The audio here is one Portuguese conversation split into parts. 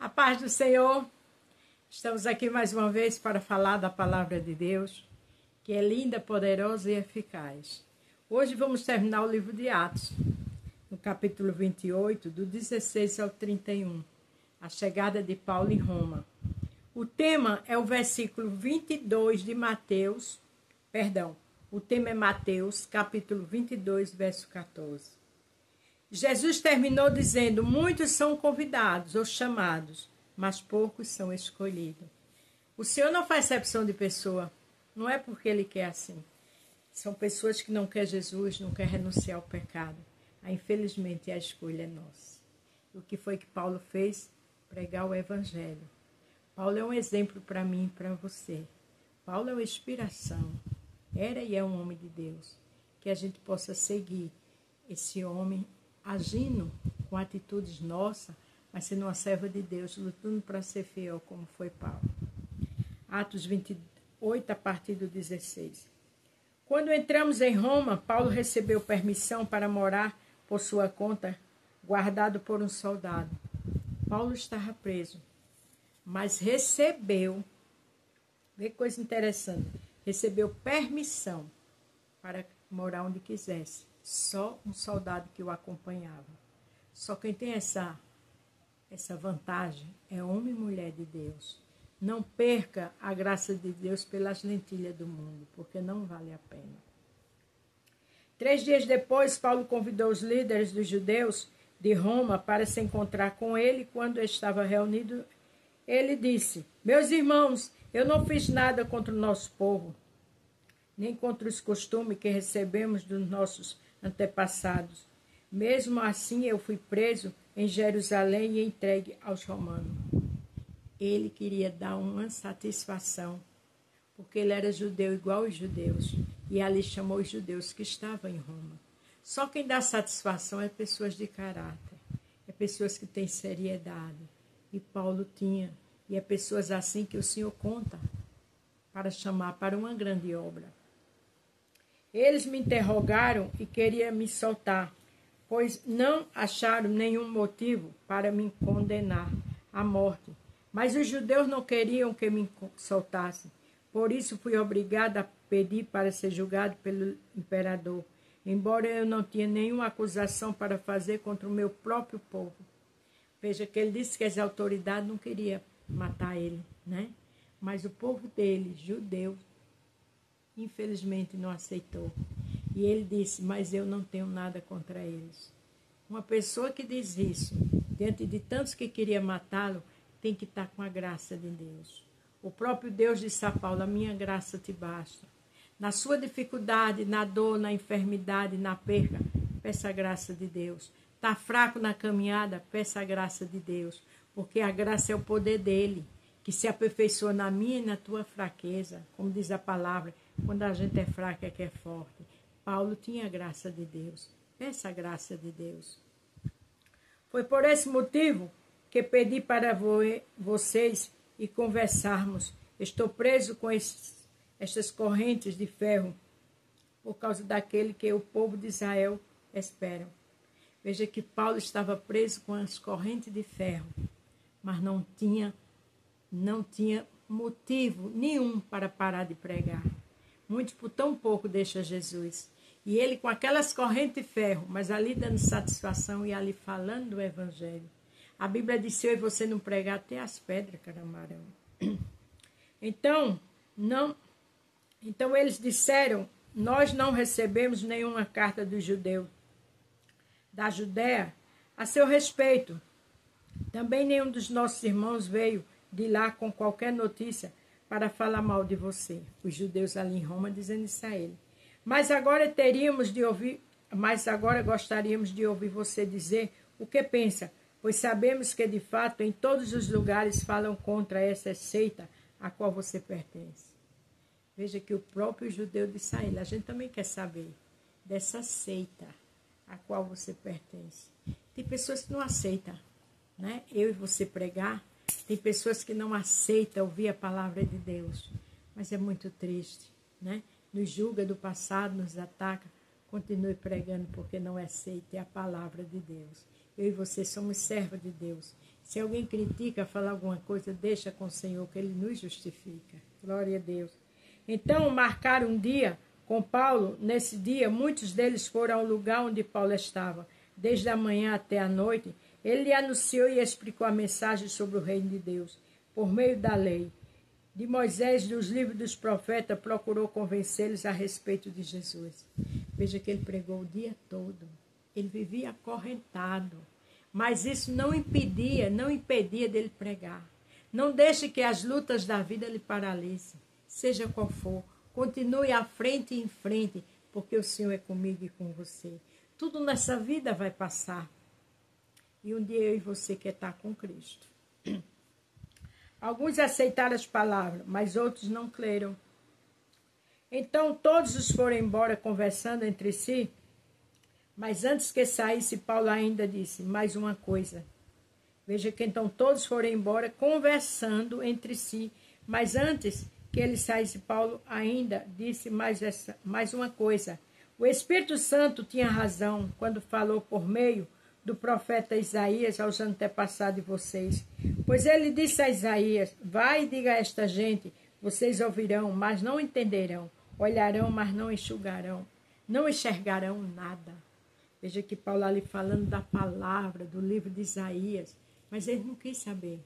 A paz do Senhor. Estamos aqui mais uma vez para falar da palavra de Deus, que é linda, poderosa e eficaz. Hoje vamos terminar o livro de Atos, no capítulo 28, do 16 ao 31, a chegada de Paulo em Roma. O tema é o versículo 22 de Mateus, o tema é Mateus, capítulo 22, verso 14. Jesus terminou dizendo: muitos são convidados ou chamados, mas poucos são escolhidos. O Senhor não faz acepção de pessoa, não é porque Ele quer assim. São pessoas que não querem Jesus, não querem renunciar ao pecado. Infelizmente, a escolha é nossa. O que foi que Paulo fez? Pregar o Evangelho. Paulo é um exemplo para mim e para você. Paulo é uma inspiração. Era e é um homem de Deus. Que a gente possa seguir esse homem agindo com atitudes nossas, mas sendo uma serva de Deus, lutando para ser fiel, como foi Paulo. Atos 28, a partir do 16. Quando entramos em Roma, Paulo recebeu permissão para morar por sua conta, guardado por um soldado. Paulo estava preso, mas recebeu, vê que coisa interessante, recebeu permissão para morar onde quisesse. Só um soldado que o acompanhava. Só quem tem essa vantagem é homem e mulher de Deus. Não perca a graça de Deus pelas lentilhas do mundo, porque não vale a pena. 3 dias depois, Paulo convidou os líderes dos judeus de Roma para se encontrar com ele. Quando estava reunido, ele disse: meus irmãos, eu não fiz nada contra o nosso povo, nem contra os costumes que recebemos dos nossos antepassados. Mesmo assim, eu fui preso em Jerusalém e entregue aos romanos. Ele queria dar uma satisfação, porque ele era judeu igual os judeus, e ali chamou os judeus que estavam em Roma. Só quem dá satisfação é pessoas de caráter, é pessoas que têm seriedade, e Paulo tinha, e é pessoas assim que o Senhor conta para chamar para uma grande obra. Eles me interrogaram e queriam me soltar, pois não acharam nenhum motivo para me condenar à morte. Mas os judeus não queriam que me soltassem. Por isso fui obrigada a pedir para ser julgado pelo imperador, embora eu não tinha nenhuma acusação para fazer contra o meu próprio povo. Veja que ele disse que as autoridades não queriam matar ele, né? Mas o povo dele, judeu, infelizmente não aceitou. E ele disse: mas eu não tenho nada contra eles. Uma pessoa que diz isso, diante de tantos que queriam matá-lo, tem que estar com a graça de Deus. O próprio Deus disse a Paulo: a minha graça te basta. Na sua dificuldade, na dor, na enfermidade, na perca, peça a graça de Deus. Está fraco na caminhada, peça a graça de Deus. Porque a graça é o poder dele, que se aperfeiçoa na minha e na tua fraqueza. Como diz a palavra, quando a gente é fraca é que é forte. Paulo tinha a graça de Deus. Peça a graça de Deus. Foi por esse motivo que pedi para vocês e conversarmos. Estou preso com estas correntes de ferro por causa daquele que o povo de Israel espera. Veja que Paulo estava preso com as correntes de ferro, mas não tinha motivo nenhum para parar de pregar. Muitos por tão pouco deixam Jesus. E ele com aquelas correntes de ferro, mas ali dando satisfação e ali falando do Evangelho. A Bíblia diz: se eu e você não pregar, até as pedras caramarão. Então eles disseram: nós não recebemos nenhuma carta do judeu, da Judéia, a seu respeito. Também nenhum dos nossos irmãos veio de lá com qualquer notícia para falar mal de você. Os judeus ali em Roma dizendo isso a ele. Mas agora gostaríamos de ouvir você dizer o que pensa, pois sabemos que de fato em todos os lugares falam contra essa seita a qual você pertence. Veja que o próprio judeu disse a ele: a gente também quer saber dessa seita a qual você pertence. Tem pessoas que não aceitam, né? Eu e você pregar. Tem pessoas que não aceitam ouvir a palavra de Deus. Mas é muito triste, né? Nos julga do passado, nos ataca. Continue pregando, porque não aceita a palavra de Deus. Eu e você somos servos de Deus. Se alguém critica, fala alguma coisa, deixa com o Senhor, que Ele nos justifica. Glória a Deus. Então, marcaram um dia com Paulo. Nesse dia, muitos deles foram ao lugar onde Paulo estava. Desde a manhã até a noite, ele lhe anunciou e explicou a mensagem sobre o reino de Deus, por meio da lei de Moisés, dos livros dos profetas, procurou convencê-los a respeito de Jesus. Veja que ele pregou o dia todo. Ele vivia acorrentado. Mas isso não impedia dele pregar. Não deixe que as lutas da vida lhe paralisem. Seja qual for, continue à frente e em frente, porque o Senhor é comigo e com você. Tudo nessa vida vai passar. E um dia eu e você quer estar com Cristo. Alguns aceitaram as palavras, mas outros não creram. Então todos os foram embora conversando entre si. Mas antes que saísse, Paulo ainda disse mais uma coisa. Veja que então todos foram embora conversando entre si. Mas antes que ele saísse, Paulo ainda disse mais uma coisa. O Espírito Santo tinha razão quando falou por meio do profeta Isaías aos antepassados de vocês. Pois ele disse a Isaías, vai e diga a esta gente, vocês ouvirão, mas não entenderão, olharão, mas não enxugarão, não enxergarão nada. Veja que Paulo ali falando da palavra, do livro de Isaías, mas ele não quis saber,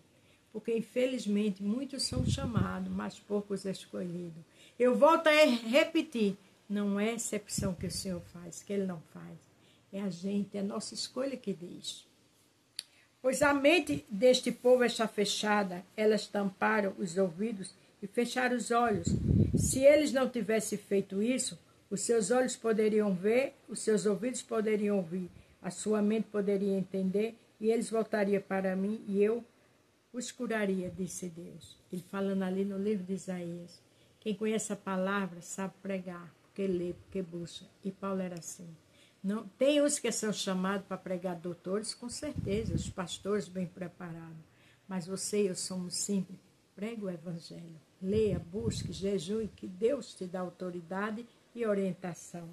porque infelizmente muitos são chamados, mas poucos escolhidos. Eu volto a repetir, não é exceção que o Senhor faz, que ele não faz. É a gente, é a nossa escolha que diz. Pois a mente deste povo está fechada, elas tamparam os ouvidos e fecharam os olhos. Se eles não tivessem feito isso, os seus olhos poderiam ver, os seus ouvidos poderiam ouvir, a sua mente poderia entender, e eles voltariam para mim e eu os curaria, disse Deus. Ele falando ali no livro de Isaías. Quem conhece a palavra sabe pregar, porque lê, porque busca. E Paulo era assim. Não, tem os que são chamados para pregar doutores, com certeza, os pastores bem preparados. Mas você e eu somos simples. Pregue o evangelho. Leia, busque, jejue, que Deus te dá autoridade e orientação.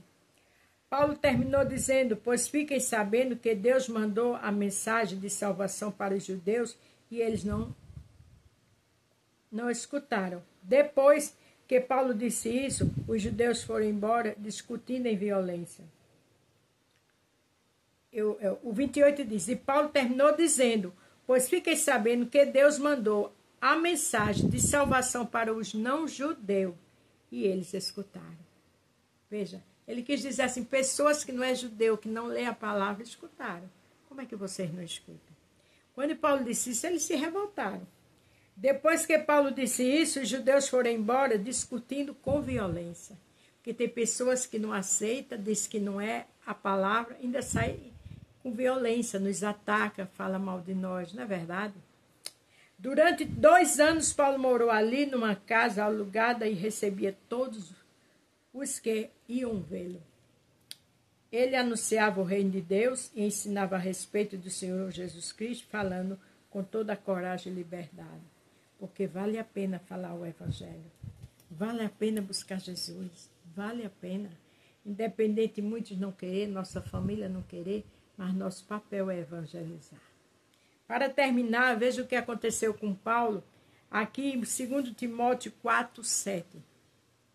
Paulo terminou dizendo, pois fiquem sabendo que Deus mandou a mensagem de salvação para os judeus e eles não escutaram. Depois que Paulo disse isso, os judeus foram embora discutindo em violência. O 28 diz, e Paulo terminou dizendo, pois fiquem sabendo que Deus mandou a mensagem de salvação para os não-judeus, e eles escutaram. Veja, ele quis dizer assim, pessoas que não é judeu, que não lê a palavra, escutaram. Como é que vocês não escutam? Quando Paulo disse isso, eles se revoltaram. Depois que Paulo disse isso, os judeus foram embora discutindo com violência. Porque tem pessoas que não aceitam, diz que não é a palavra, ainda sai com violência, nos ataca, fala mal de nós, não é verdade? Durante 2 anos, Paulo morou ali numa casa alugada e recebia todos os que iam vê-lo. Ele anunciava o reino de Deus e ensinava a respeito do Senhor Jesus Cristo, falando com toda a coragem e liberdade. Porque vale a pena falar o evangelho. Vale a pena buscar Jesus. Vale a pena. Independente de muitos não querer, nossa família não querer, mas nosso papel é evangelizar. Para terminar, veja o que aconteceu com Paulo, aqui em 2 Timóteo 4:7.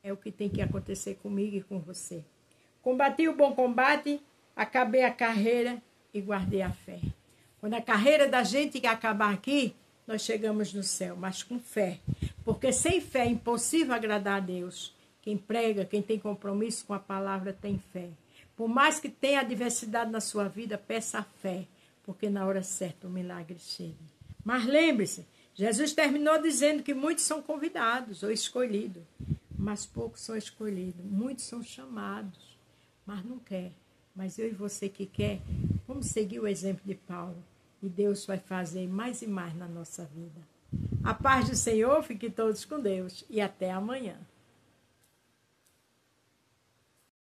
É o que tem que acontecer comigo e com você. Combati o bom combate, acabei a carreira e guardei a fé. Quando a carreira da gente acabar aqui, nós chegamos no céu, mas com fé. Porque sem fé é impossível agradar a Deus. Quem prega, quem tem compromisso com a palavra, tem fé. Por mais que tenha adversidade na sua vida, peça a fé, porque na hora certa o milagre chega. Mas lembre-se, Jesus terminou dizendo que muitos são convidados ou escolhidos, mas poucos são escolhidos. Muitos são chamados, mas não quer. Mas eu e você que quer, vamos seguir o exemplo de Paulo. E Deus vai fazer mais e mais na nossa vida. A paz do Senhor, fiquem todos com Deus e até amanhã.